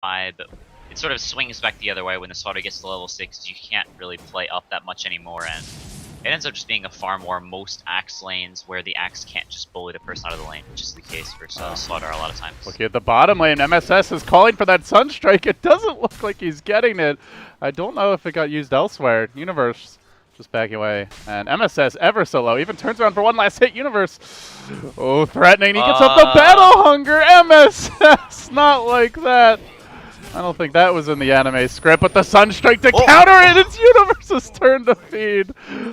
but it sort of swings back the other way when the Slaughter gets to level 6. You can't really play up that much anymore, and it ends up just being a far more most Axe lanes where the Axe can't just bully the person out of the lane, which is the case for Slaughter a lot of times. Looking at the bottom lane, MSS is calling for that Sunstrike. It doesn't look like he's getting it. I don't know if it got used elsewhere. Universe just backing away. And MSS ever so low. Even turns around for one last hit. Universe. Oh, threatening. He gets up the battle hunger. MSS. Not like that. I don't think that was in the anime script, but the Sunstrike to counter it. It's Universe's turn to feed.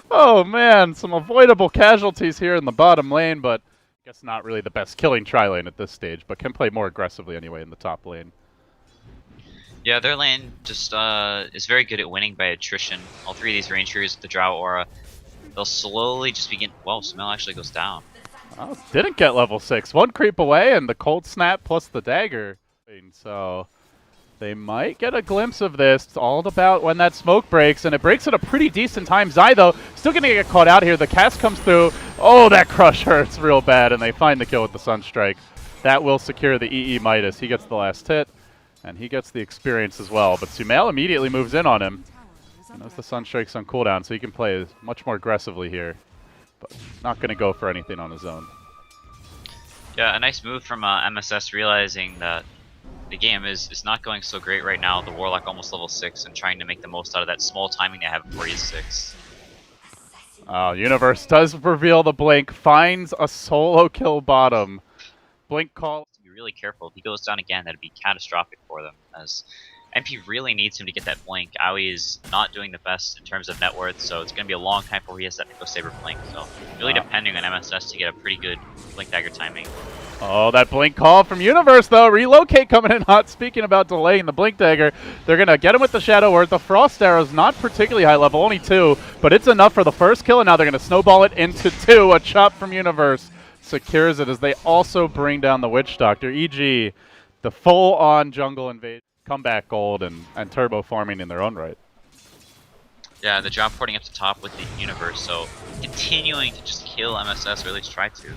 Oh, man. Some avoidable casualties here in the bottom lane, but I guess not really the best killing tri-lane at this stage, but can play more aggressively anyway in the top lane. Yeah, their lane just is very good at winning by attrition. All three of these Rangers with the Drow Aura, they'll slowly just begin... Well, Smell actually goes down. Oh, didn't get level 6. One creep away, and the Cold Snap plus the Dagger. So they might get a glimpse of this. It's all about when that smoke breaks, and it breaks at a pretty decent time. Zai, though, still going to get caught out here. The cast comes through. Oh, that crush hurts real bad, and they find the kill with the Sunstrike. That will secure the EE Midas. He gets the last hit. And he gets the experience as well. But Sumail immediately moves in on him. He knows the Sunstrike's on cooldown, so he can play much more aggressively here. But not going to go for anything on his own. Yeah, a nice move from MSS realizing that the game is not going so great right now. The Warlock almost level 6 and trying to make the most out of that small timing they have before he's 6. Universe does reveal the blink. Finds a solo kill bottom. Blink call. Really careful. If he goes down again, that'd be catastrophic for them, as MP really needs him to get that blink. Aoi is not doing the best in terms of net worth, so it's going to be a long time before he has that Echo Saber blink. So really depending on MSS to get a pretty good blink dagger timing. Oh, that blink call from Universe, though. Relocate coming in hot. Speaking about delaying the blink dagger, they're going to get him with the Shadow Word. The Frost Arrow's not particularly high level, only 2, but it's enough for the first kill, and now they're going to snowball it into 2. A chop from Universe secures it as they also bring down the Witch Doctor. EG, the full-on jungle invade, comeback gold, and turbo farming in their own right. Yeah, the drop porting up to top with the Universe, so continuing to just kill MSS, or at least try to.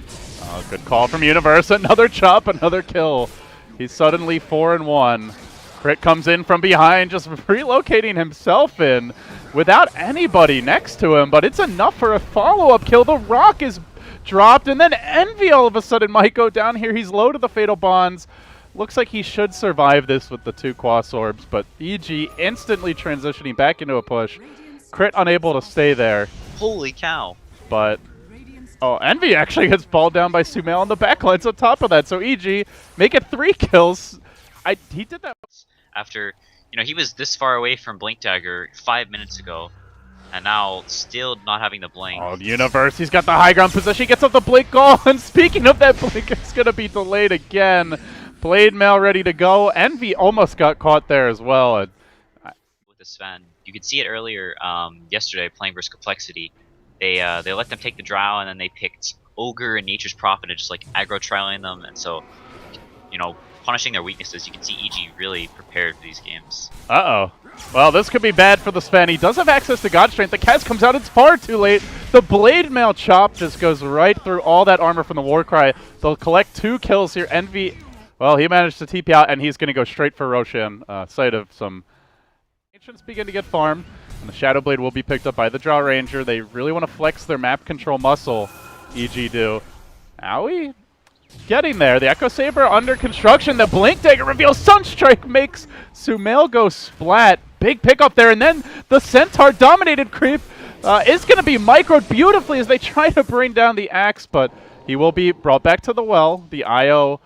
Oh, good call from Universe. Another chop, another kill. He's suddenly 4-1. Crit comes in from behind, just relocating himself in without anybody next to him, but it's enough for a follow-up kill. The rock is dropped, and then Envy all of a sudden might go down here. He's low to the Fatal Bonds. Looks like he should survive this with the 2 Quas Orbs, but EG instantly transitioning back into a push. Crit unable to stay there. Holy cow. But, oh, Envy actually gets balled down by Sumail on the backlines on top of that. So EG make it 3 kills. He did that. After, he was this far away from Blink Dagger 5 minutes ago. And now, still not having the blink. Oh, the Universe, he's got the high ground position. He gets up the blink call. And speaking of that blink, it's going to be delayed again. Blade Mail ready to go. Envy almost got caught there as well. With the Sven, you could see it earlier yesterday playing versus Complexity. They let them take the Drow, and then they picked Ogre and Nature's Prophet and just like aggro trialing them. And so, punishing their weaknesses. You can see EG really prepared for these games. Uh-oh. Well, this could be bad for the Sven. He does have access to God Strength. The cast comes out. It's far too late. The Blade Mail chop just goes right through all that armor from the Warcry. They'll collect 2 kills here. Envy, well, he managed to TP out, and he's going to go straight for Roshan. Sight of some Ancients begin to get farmed, and the Shadow Blade will be picked up by the Drow Ranger. They really want to flex their map control muscle, EG do. Aoi getting there. The Echo Saber under construction. The Blink Dagger reveals. Sunstrike makes Sumail go splat. Big pickup there, and then the Centaur dominated creep is going to be microed beautifully as they try to bring down the Axe, but he will be brought back to the well. The IO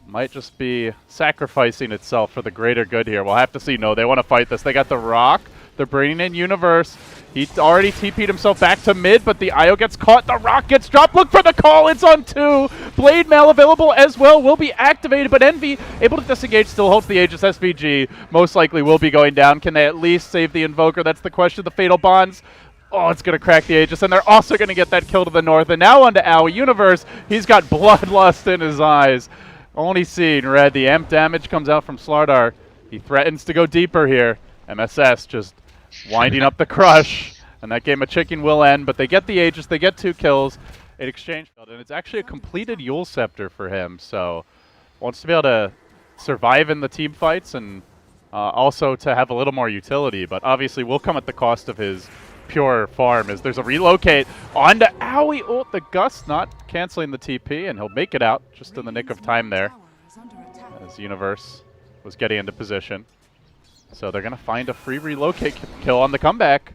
might just be sacrificing itself for the greater good here. We'll have to see. No, they want to fight this. They got the Rock. They're bringing in Universe. He already TP'd himself back to mid, but the IO gets caught. The Rock gets dropped. Look for the call. It's on 2. Blade Mail available as well. Will be activated, but Envy able to disengage. Still holds the Aegis. SVG most likely will be going down. Can they at least save the Invoker? That's the question. The Fatal Bonds. Oh, it's going to crack the Aegis, and they're also going to get that kill to the north. And now onto Aoi. Universe. He's got bloodlust in his eyes. Only seen red. The amp damage comes out from Slardar. He threatens to go deeper here. MSS just winding up the crush. And that game of chicken will end, but they get the Aegis. They get 2 kills in exchange. And it's actually a completed Yule Scepter for him, so wants to be able to survive in the team fights and also to have a little more utility, but obviously will come at the cost of his pure farm as there's a relocate onto Owie. Oh, the Gust not canceling the TP, and he'll make it out just in the nick of time there as Universe was getting into position. So they're going to find a free relocate kill on the comeback.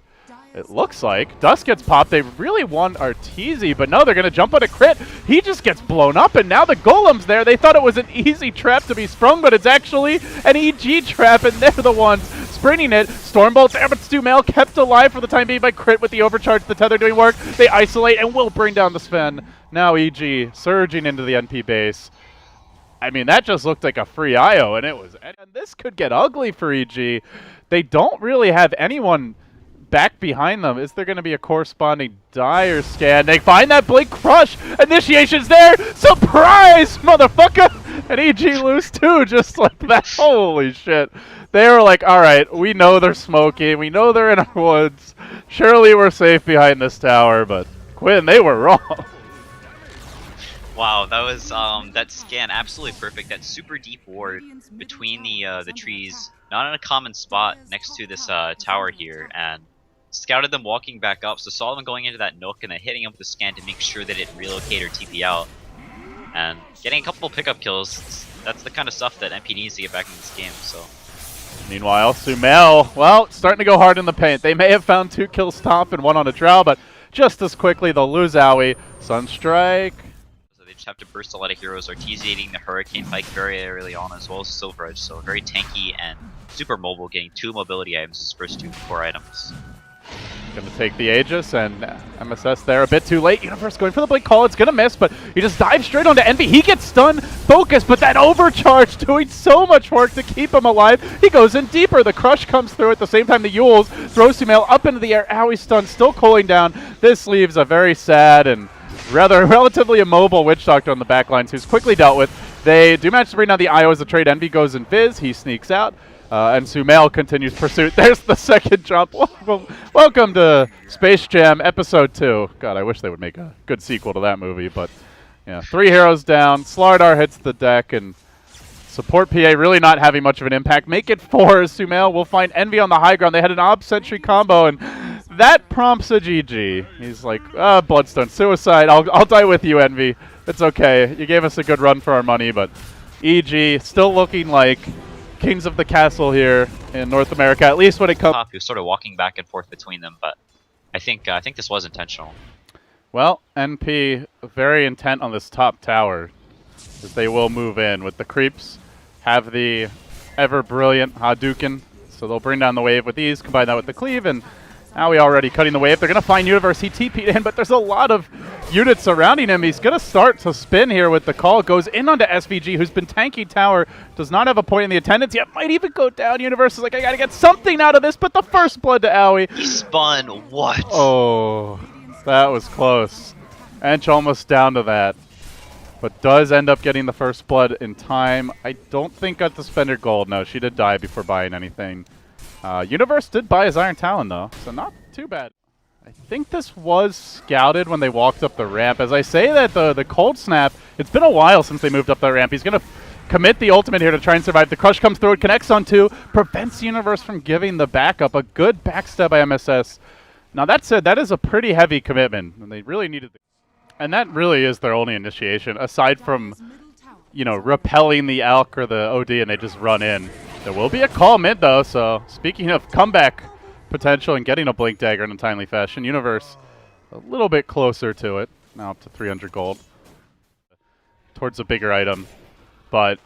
It looks like Dust gets popped. They really want Arteezy, but no, they're going to jump on a crit. He just gets blown up, and now the Golem's there. They thought it was an easy trap to be sprung, but it's actually an EG trap, and they're the ones sprinting it. Stormbolt's there, but Stumel kept alive for the time being by crit with the overcharge. The Tether doing work. They isolate and will bring down the Sven. Now EG surging into the NP base. I mean, that just looked like a free IO, and this could get ugly for EG. They don't really have anyone back behind them. Is there going to be a corresponding dire scan? They find that Blink Crush. Initiation's there. Surprise, motherfucker! And EG lose too, just like that. Holy shit. They were like, all right, we know they're smoking. We know they're in our woods. Surely we're safe behind this tower, but Quinn, they were wrong. Wow, that was that scan absolutely perfect. That super deep ward between the trees, not in a common spot next to this tower here, and scouted them walking back up, so saw them going into that nook and then hitting up the scan to make sure that it relocate or TP out. And getting a couple pickup kills, that's the kind of stuff that MP needs to get back in this game, so. Meanwhile, Sumel, well, starting to go hard in the paint. They may have found 2 kills top and 1 on a drow, but just as quickly they'll lose Owie. Sunstrike. So they just have to burst a lot of heroes. Arteezy eating the Hurricane Pike very early on, as well as Silver Edge, so very tanky and super mobile, getting 2 mobility items as first 2 core items. Going to take the Aegis, and MSS there a bit too late. Universe going for the Blink Call. It's going to miss, but he just dives straight onto Envy. He gets stunned, focused, but that overcharge doing so much work to keep him alive. He goes in deeper. The Crush comes through at the same time. The Yules throws Sumail up into the air. Owie stunned, still cooling down. This leaves a very sad and rather relatively immobile Witch Doctor on the back lines, who's quickly dealt with. They do manage to bring down the IO as the trade. Envy goes in Fizz. He sneaks out. And Sumail continues pursuit. There's the second jump. Welcome to Space Jam Episode 2. God, I wish they would make a good sequel to that movie. But yeah, 3 heroes down. Slardar hits the deck, and support PA really not having much of an impact. Make it 4 as Sumail will find Envy on the high ground. They had an Ob Sentry combo, and that prompts a GG. He's like, Bloodstone, suicide. I'll die with you, Envy. It's okay. You gave us a good run for our money, but EG still looking like kings of the castle here in North America, at least when it comes. He was sort of walking back and forth between them, but I think this was intentional. Well, NP very intent on this top tower, as they will move in with the creeps, have the ever brilliant Hadouken, so they'll bring down the wave with ease, combine that with the cleave, and now we already cutting the wave. They're going to find Universe. He TP'd in, but there's a lot of units surrounding him. He's going to start to spin here with the call. Goes in onto SVG, who's been tanking tower. Does not have a point in the attendance yet. Might even go down. Universe is like, I got to get something out of this, but the first blood to Owie. He spun. What? Oh, that was close. Ench almost down to that, but does end up getting the first blood in time. I don't think got to spend her gold. No, she did die before buying anything. Universe did buy his Iron Talon, though, so not too bad. I think this was scouted when they walked up the ramp. As I say that, the Cold Snap, it's been a while since they moved up the ramp. He's going to commit the ultimate here to try and survive. The Crush comes through, it connects on 2, prevents Universe from giving the backup. A good backstab by MSS. Now, that said, that is a pretty heavy commitment, and they really needed and that really is their only initiation, aside from, you know, repelling the Alk or the OD, and they just run in. There will be a call mid, though, so speaking of comeback potential and getting a Blink Dagger in a timely fashion, Universe a little bit closer to it, now up to 300 gold, towards a bigger item, but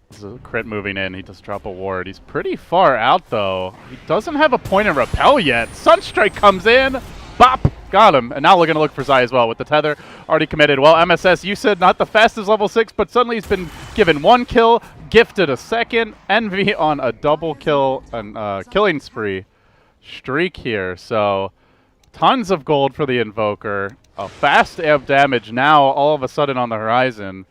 there's a crit moving in. He does drop a ward. He's pretty far out, though. He doesn't have a point in repel yet. Sunstrike comes in, bop! Got him, and now we're going to look for Zai as well with the tether already committed. Well, MSS, you said not the fastest level 6, but suddenly he's been given 1 kill, gifted a second. Envy on a double kill and killing spree streak here. So tons of gold for the Invoker. A fast amp damage now all of a sudden on the horizon.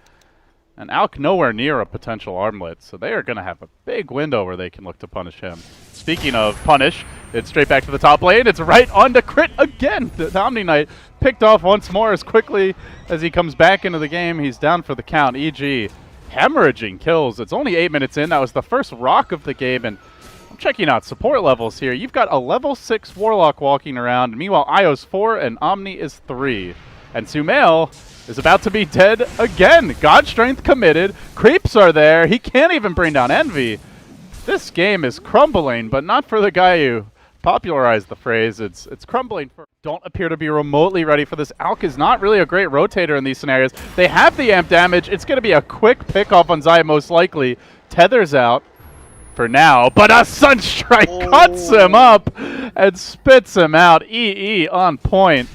And Alk nowhere near a potential armlet, so they are going to have a big window where they can look to punish him. Speaking of punish, it's straight back to the top lane. It's right on to crit again. The Omni Knight picked off once more as quickly as he comes back into the game. He's down for the count. EG hemorrhaging kills. It's only 8 minutes in. That was the first rock of the game, and I'm checking out support levels here. You've got a level 6 Warlock walking around. Meanwhile, Io's 4 and Omni is 3. And Sumail is about to be dead again. God Strength committed. Creeps are there. He can't even bring down Envy. This game is crumbling, but not for the guy who popularized the phrase. It's crumbling. Don't appear to be remotely ready for this. Alk is not really a great rotator in these scenarios. They have the amp damage. It's going to be a quick pick-off on Zai most likely. Tethers out for now, but a Sunstrike cuts him up and spits him out. EE on point.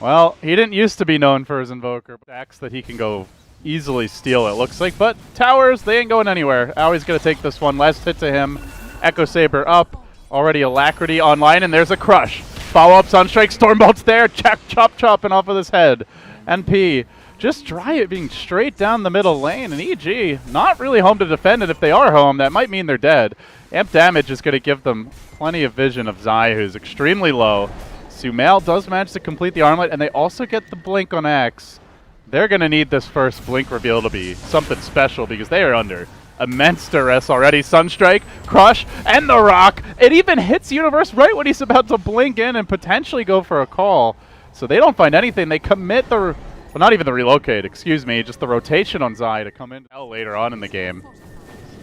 Well, he didn't used to be known for his Invoker. Stacks that he can go easily steal, it looks like. But towers, they ain't going anywhere. Aui's going to take this one. Last hit to him. Echo Saber up. Already Alacrity online, and there's a crush. Follow-up Sunstrike. Stormbolt's there. Chopping off of his head. NP just dry it being straight down the middle lane. And EG not really home to defend it. If they are home, that might mean they're dead. Amp damage is going to give them plenty of vision of Zai, who's extremely low. Sumail does manage to complete the armlet, and they also get the blink on Axe. They're going to need this first blink reveal to be something special because they are under immense duress already. Sunstrike, Crush, and the Rock. It even hits Universe right when he's about to blink in and potentially go for a call. So they don't find anything. They commit the, well, not even the relocate, excuse me, just the rotation on Zai to come in later on in the game.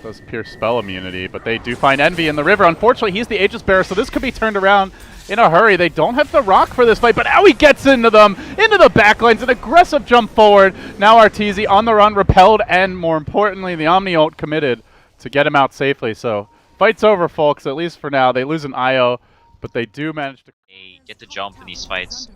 Does pierce spell immunity, but they do find Envy in the river. Unfortunately, he's the Aegis Bearer, so this could be turned around in a hurry. They don't have the Rock for this fight, but Aoi gets into them, into the backlines, an aggressive jump forward. Now Arteezy on the run, repelled, and more importantly, the Omni ult committed to get him out safely. So fight's over, folks, at least for now. They lose an IO, but they do manage to... They get the jump in these fights.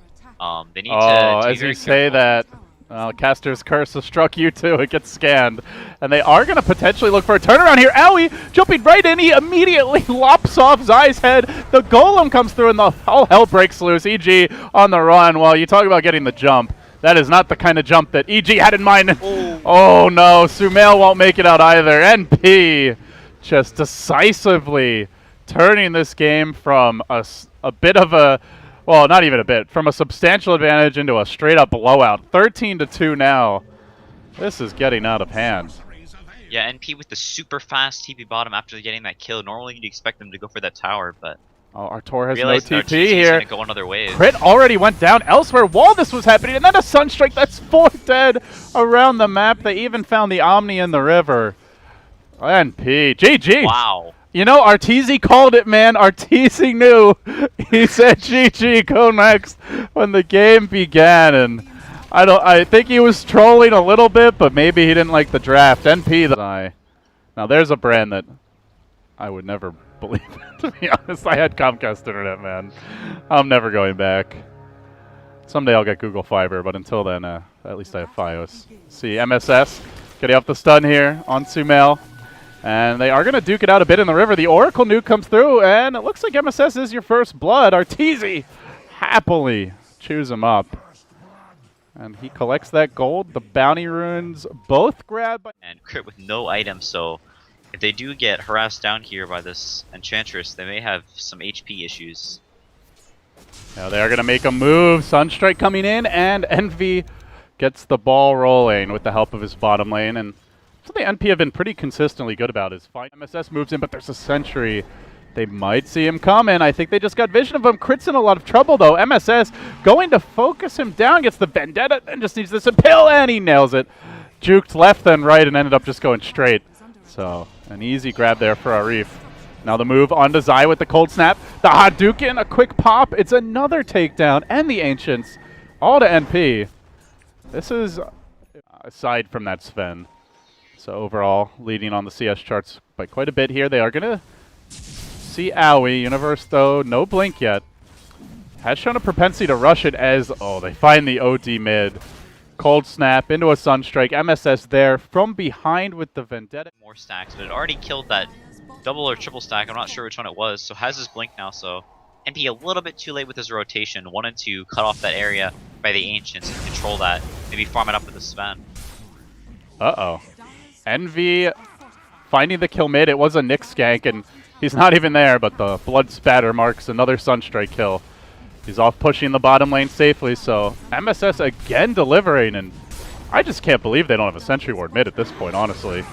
They need to as you say that, Caster's Curse has struck you too. It gets scanned. And they are going to potentially look for a turnaround here. Aoi jumping right in. He immediately lops off Zai's head. The Golem comes through and all hell breaks loose. EG on the run. Well, you talk about getting the jump. That is not the kind of jump that EG had in mind. Oh no, Sumail won't make it out either. NP just decisively turning this game from a bit of a... Well, not even a bit. From a substantial advantage into a straight-up blowout. 13-2 now. This is getting out of hand. Yeah, NP with the super fast TP bottom after getting that kill. Normally you'd expect them to go for that tower, but... Oh, Artor has no TP here. here. Go another wave. Crit already went down elsewhere while this was happening, and then a Sunstrike. That's 4 dead around the map. They even found the Omni in the river. NP. GG. Wow. You know, Arteezy called it, man. Arteezy knew. He said GG, go next when the game began, and I think he was trolling a little bit, but maybe he didn't like the draft. NP now there's a brand that I would never believe in, to be honest. I had Comcast internet, man. I'm never going back. Someday I'll get Google Fiber, but until then, at least I have Fios. See, MSS getting off the stun here on Sumail. And they are going to duke it out a bit in the river. The Oracle nuke comes through, and it looks like MSS is your first blood. Arteezy happily chews him up. And he collects that gold. The bounty runes both grab. And crit with no items, so if they do get harassed down here by this Enchantress, they may have some HP issues. Now they are going to make a move. Sunstrike coming in, and Envy gets the ball rolling with the help of his bottom lane. And something NP have been pretty consistently good about is fine. MSS moves in, but there's a sentry. They might see him coming. I think they just got vision of him. Crit's in a lot of trouble, though. MSS going to focus him down, gets the Vendetta, and just needs this impale, and he nails it. Juked left then right and ended up just going straight. So, an easy grab there for Arif. Now the move onto Zai with the Cold Snap. The Hadouken, a quick pop. It's another takedown, and the Ancients. All to NP. This is, aside from that Sven. So overall, leading on the CS charts by quite a bit here. They are going to see Aoi. Universe, though, no blink yet. Has shown a propensity to rush it as, oh, they find the OD mid. Cold Snap into a Sunstrike. MSS there from behind with the Vendetta. More stacks, but it already killed that double or triple stack. I'm not sure which one it was. So has his blink now, so NP a little bit too late with his rotation. Wanted to cut off that area by the Ancients and control that. Maybe farm it up with the Sven. Uh-oh. Envy finding the kill mid. It was a Nick skank, and he's not even there, but the blood spatter marks another Sunstrike kill. He's off pushing the bottom lane safely, so MSS again delivering, and I just can't believe they don't have a Sentry Ward mid at this point, honestly.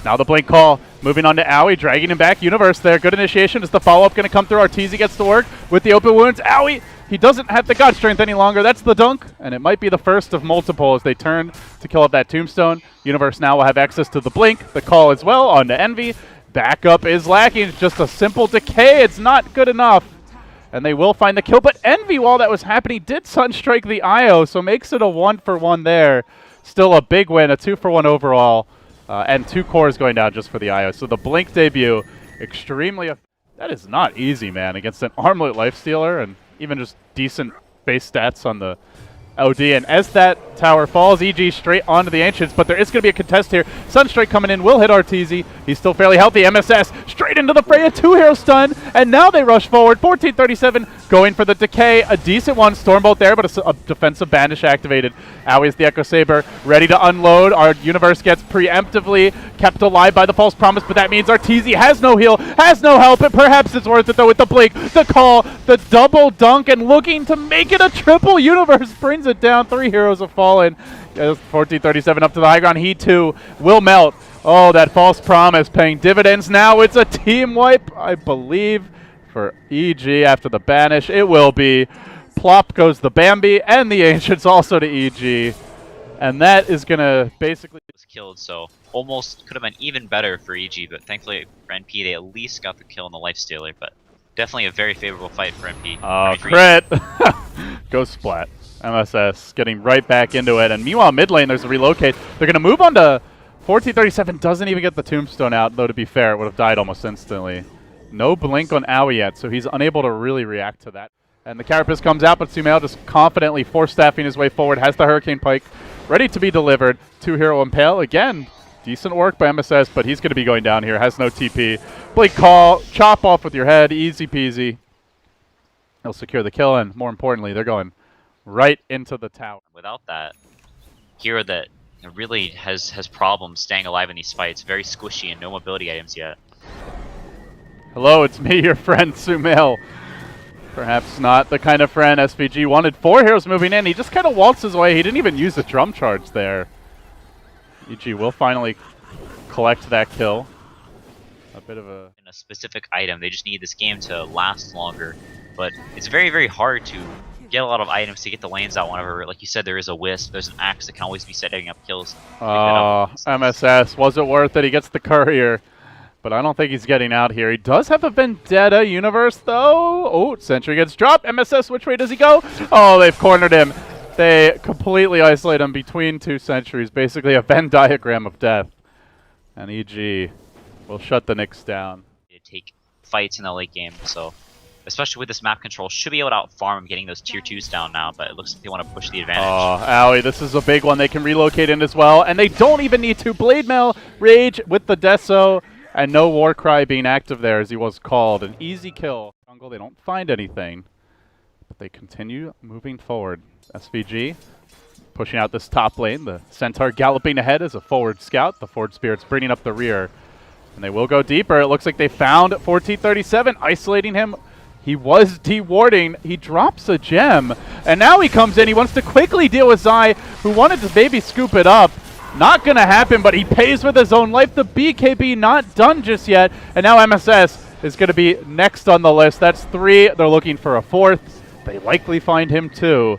Now the blink call, moving on to Owie, dragging him back. Universe there, good initiation. Is the follow-up going to come through? Arteezy gets to work with the open wounds. Owie, he doesn't have the God Strength any longer. That's the dunk, and it might be the first of multiple as they turn to kill up that tombstone. Universe now will have access to the blink, the call as well, on to Envy. Backup is lacking, it's just a simple decay. It's not good enough. And they will find the kill, but Envy, while that was happening, did Sunstrike the IO, so makes it a 1-for-1 there. Still a big win, a 2-for-1 overall. And 2 cores going down just for the IO. So the Blink debut, extremely... That is not easy, man, against an Armlet Lifestealer and even just decent base stats on the OD. And as that tower falls, EG straight onto the Ancients, but there is going to be a contest here. Sunstrike coming in will hit Arteezy. He's still fairly healthy. MSS straight into the fray, a 2-hero stun, and now they rush forward. 1437 going for the decay. A decent one. Stormbolt there, but a defensive banish activated. Owie's the Echo Saber ready to unload. Our Universe gets preemptively kept alive by the false promise, but that means Arteezy has no heal, has no help, and perhaps it's worth it though with the blink, the call, the double dunk, and looking to make it a triple. Universe brings it down. 3 heroes have fallen. 1437 up to the high ground. He too will melt. Oh, that false promise paying dividends now. It's a team wipe, I believe, for EG after the banish. It will be. Plop goes the Bambi and the Ancients also to EG. And that is going to basically... was killed, so almost could have been even better for EG, but thankfully for NP they at least got the kill on the Lifestealer, but definitely a very favorable fight for NP. Oh, crit! Go splat. MSS getting right back into it, and meanwhile mid lane there's a relocate. They're going to move on to 1437, doesn't even get the tombstone out, though to be fair it would have died almost instantly. No blink on Owie yet, so he's unable to really react to that. And the Carapace comes out, but Sumail just confidently force-staffing his way forward, has the Hurricane Pike ready to be delivered. 2-hero Impale, again, decent work by MSS, but he's going to be going down here, has no TP. Blink call, chop off with your head, easy peasy. He'll secure the kill, and more importantly, they're going right into the tower. Without that, hero that really has problems staying alive in these fights, very squishy and no mobility items yet. Hello, it's me, your friend Sumail. Perhaps not the kind of friend SVG wanted. 4 heroes moving in. He just kind of waltzes away. He didn't even use the drum charge there. EG will finally collect that kill. A bit of a specific item. They just need this game to last longer. But it's very, very hard to get a lot of items to get the lanes out whenever, like you said, there is a Wisp. There's an Axe that can always be setting up kills. MSS. Was it worth it? He gets the Courier. But I don't think he's getting out here. He does have a Vendetta Universe, though. Oh, Sentry gets dropped. MSS, which way does he go? Oh, they've cornered him. They completely isolate him between 2 sentries. Basically a Venn diagram of death. And EG will shut the Knicks down. To take fights in the late game, so especially with this map control, should be able to out-farm getting those tier 2s down now, but it looks like they want to push the advantage. Oh, Owie, this is a big one. They can relocate in as well, and they don't even need to. Blade Mail, Rage with the Deso. And no Warcry being active there as he was called. An easy kill. Jungle, they don't find anything. But they continue moving forward. SVG pushing out this top lane. The Centaur galloping ahead as a forward scout. The forward Spirit's bringing up the rear. And they will go deeper. It looks like they found 1437, isolating him. He was de-warding. He drops a gem. And now he comes in. He wants to quickly deal with Zai, who wanted to maybe scoop it up. Not going to happen, but he pays with his own life. The BKB not done just yet. And now MSS is going to be next on the list. That's 3. They're looking for a 4th. They likely find him too.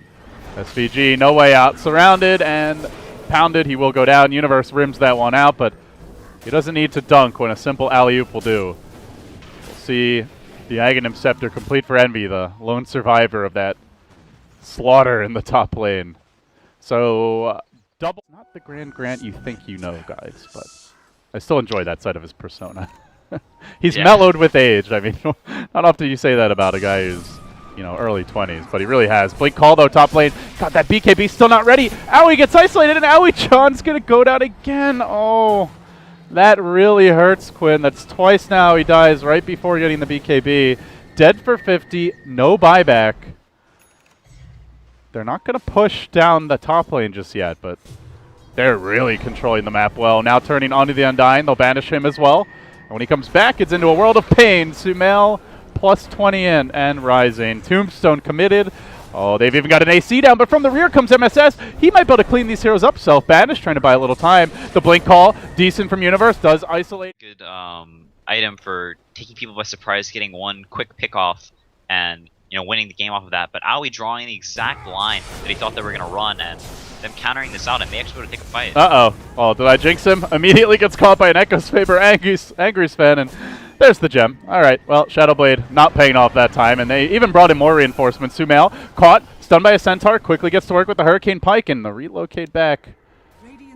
SVG, no way out. Surrounded and pounded. He will go down. Universe rims that one out, but he doesn't need to dunk when a simple alley-oop will do. We'll see the Aghanim Scepter complete for Envy, the lone survivor of that slaughter in the top lane. So... double, not the Grand Grant you think you know, guys, but I still enjoy that side of his persona. He's mellowed with age. I mean, not often you say that about a guy who's, you know, early 20s, but he really has. Blink call, though, top lane. God, that BKB still not ready. Owie gets isolated, and Owie John's going to go down again. Oh, that really hurts, Quinn. That's twice now he dies right before getting the BKB. Dead for 50, no buyback. They're not going to push down the top lane just yet, but they're really controlling the map well. Now turning onto the Undying, they'll banish him as well. And when he comes back, it's into a world of pain. Sumail plus 20 in and rising. Tombstone committed. Oh, they've even got an AC down, but from the rear comes MSS. He might be able to clean these heroes up. Self-banish, trying to buy a little time. The blink call, decent from Universe, does isolate. Good item for taking people by surprise, getting one quick pick off, and winning the game off of that. But Aoi drawing the exact line that he thought they were gonna run, and them countering this out, and may actually be able to take a fight. Uh-oh. Oh, did I jinx him? Immediately gets caught by an Echo Faber Angry fan, and there's the gem. All right, well, Shadowblade not paying off that time, and they even brought in more reinforcements. Sumail caught, stunned by a Centaur, quickly gets to work with the Hurricane Pike, and the relocate back.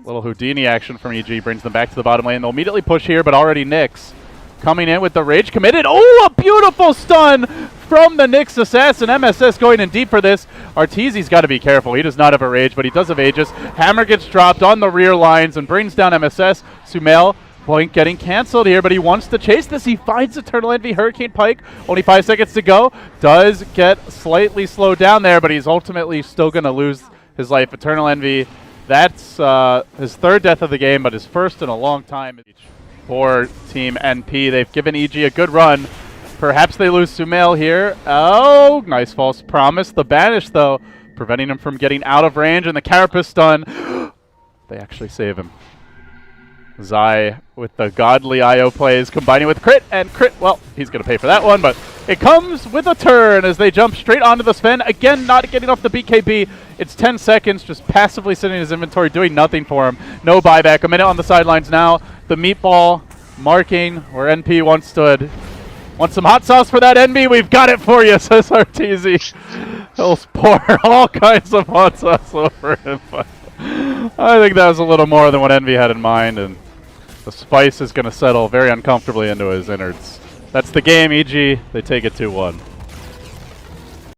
Little Houdini action from EG brings them back to the bottom lane. They'll immediately push here, but already Nyx coming in with the Rage committed. Oh, a beautiful stun from the Nyx assassin. MSS going in deep for this. Arteezy's got to be careful. He does not have a Rage, but he does have Aegis. Hammer gets dropped on the rear lines and brings down MSS. Sumail point getting cancelled here, but he wants to chase this. He finds Eternal Envy, Hurricane Pike. Only 5 seconds to go. Does get slightly slowed down there, but he's ultimately still going to lose his life. Eternal Envy, that's his 3rd death of the game, but his 1st in a long time. For Team NP, they've given EG a good run. Perhaps they lose Sumail here. Oh, nice false promise. The banish, though, preventing him from getting out of range, and the Carapace stun. They actually save him. Zai with the godly IO plays, combining with crit, and crit, well, he's going to pay for that one, but it comes with a turn as they jump straight onto the Sven. Again, not getting off the BKB. It's 10 seconds, just passively sitting in his inventory, doing nothing for him. No buyback. A minute on the sidelines now. The meatball marking where NP once stood. Want some hot sauce for that, NB? We've got it for you, says Arteezy. He'll pour all kinds of hot sauce over him, but I think that was a little more than what Envy had in mind, and the spice is going to settle very uncomfortably into his innards. That's the game, EG. They take it 2-1.